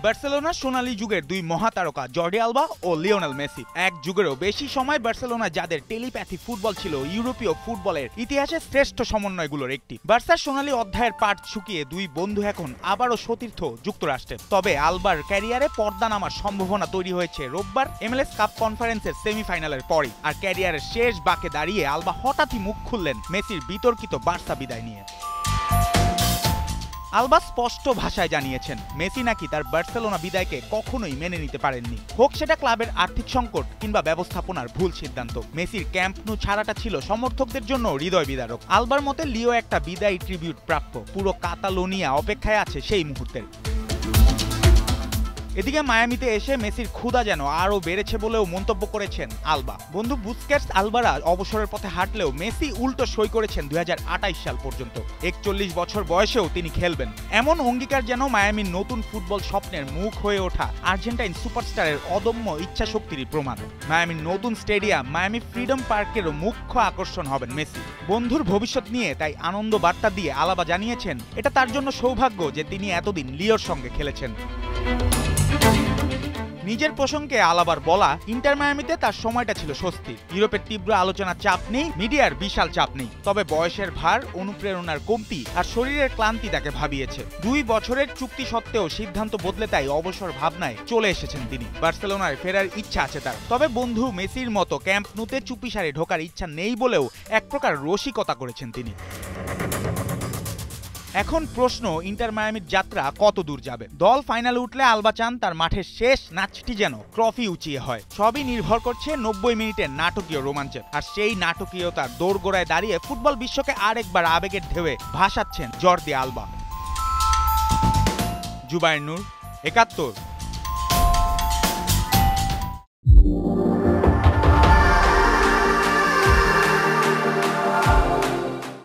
বার্সেলোনার সোনালী যুগের দুই মহাতারকা জর্ডি আলবা ও লিওনেল মেসি। এক যুগেরও বেশি সময় বার্সেলোনা যাদের টেলিপ্যাথি ফুটবল ছিল ইউরোপীয় ফুটবলের ইতিহাসে শ্রেষ্ঠ সমন্বয়গুলোর একটি। বার্সার সোনালী অধ্যায়ের পাট শুকিয়ে দুই বন্ধু এখন আবারও সতীর্থ যুক্তরাষ্ট্রে। তবে আলবার ক্যারিয়ারে পর্দা নামার সম্ভাবনা তৈরি হয়েছে রোববার MLS কাপ কনফারেন্সের সেমিফাইনালের পরই। আর ক্যারিয়ারের শেষ বাঁকে দাঁড়িয়ে আলবা হঠাৎই মুখ খুললেন মেসির বিতর্কিত বার্সা বিদায় নিয়ে। আলবা স্পষ্ট ভাষায় জানিয়েছেন মেসি নাকি তার বার্সেলোনা বিদায়কে কখনোই মেনে নিতে পারেননি, হোক সেটা ক্লাবের আর্থিক সংকট কিংবা ব্যবস্থাপনার ভুল সিদ্ধান্ত। মেসির ক্যাম্প নু ছাড়াটা ছিল সমর্থকদের জন্য হৃদয় বিদারক। আলবার মতে লিও একটা বিদায়ী ট্রিবিউট প্রাপ্য, পুরো কাতালোনিয়া অপেক্ষায় আছে সেই মুহূর্তের। এদিকে মায়ামিতে এসে মেসির ক্ষুধা যেন আরও বেড়েছে বলেও মন্তব্য করেছেন আলবা। বন্ধু বুস্কেটস আলবারা অবসরের পথে হাঁটলেও মেসি উল্টো সই করেছেন 2028 সাল পর্যন্ত। 41 বছর বয়সেও তিনি খেলবেন, এমন অঙ্গীকার যেন মায়ামির নতুন ফুটবল স্বপ্নের মুখ হয়ে ওঠা আর্জেন্টাইন সুপারস্টারের অদম্য ইচ্ছাশক্তিরই প্রমাণ। মায়ামির নতুন স্টেডিয়াম মায়ামি ফ্রিডম পার্কেরও মুখ্য আকর্ষণ হবেন মেসি। বন্ধুর ভবিষ্যৎ নিয়ে তাই আনন্দ বার্তা দিয়ে আলবা জানিয়েছেন এটা তার জন্য সৌভাগ্য যে তিনি এতদিন লিওর সঙ্গে খেলেছেন। নিজের প্রসঙ্গে আলাবার বলা, ইন্টার মায়ামিতে তার সময়টা ছিল স্বস্তির। ইউরোপের তীব্র আলোচনার চাপ নেই, মিডিয়ার বিশাল চাপ নেই, তবে বয়সের ভার, অনুপ্রেরণার কমতি আর শরীরের ক্লান্তি তাকে ভাবিয়েছে। 2 বছরের চুক্তি সত্ত্বেও সিদ্ধান্ত বদলে তাই অবসর ভাবনায় চলে এসেছেন তিনি। বার্সেলোনায় ফেরার ইচ্ছা আছে তার, তবে বন্ধু মেসির মতো ক্যাম্প নুতে চুপিসারে ঢোকার ইচ্ছা নেই বলেও এক প্রকার রসিকতা করেছেন তিনি। এখন প্রশ্ন, ইন্টার মায়ামির যাত্রা কত দূর যাবে। দল ফাইনালে উঠলে আলবা চান তার মাঠের শেষ নাচটি যেন ট্রফি উঁচিয়ে হয়। সবই নির্ভর করছে 90 মিনিটের নাটকীয় রোমাঞ্চের। আর সেই নাটকীয়তার দোরগোড়ায় দাঁড়িয়ে ফুটবল বিশ্বকে আরেকবার আবেগের ঢেউয়ে ভাসাচ্ছেন জর্দি আলবা। জুবায়ের নূর, ৭১।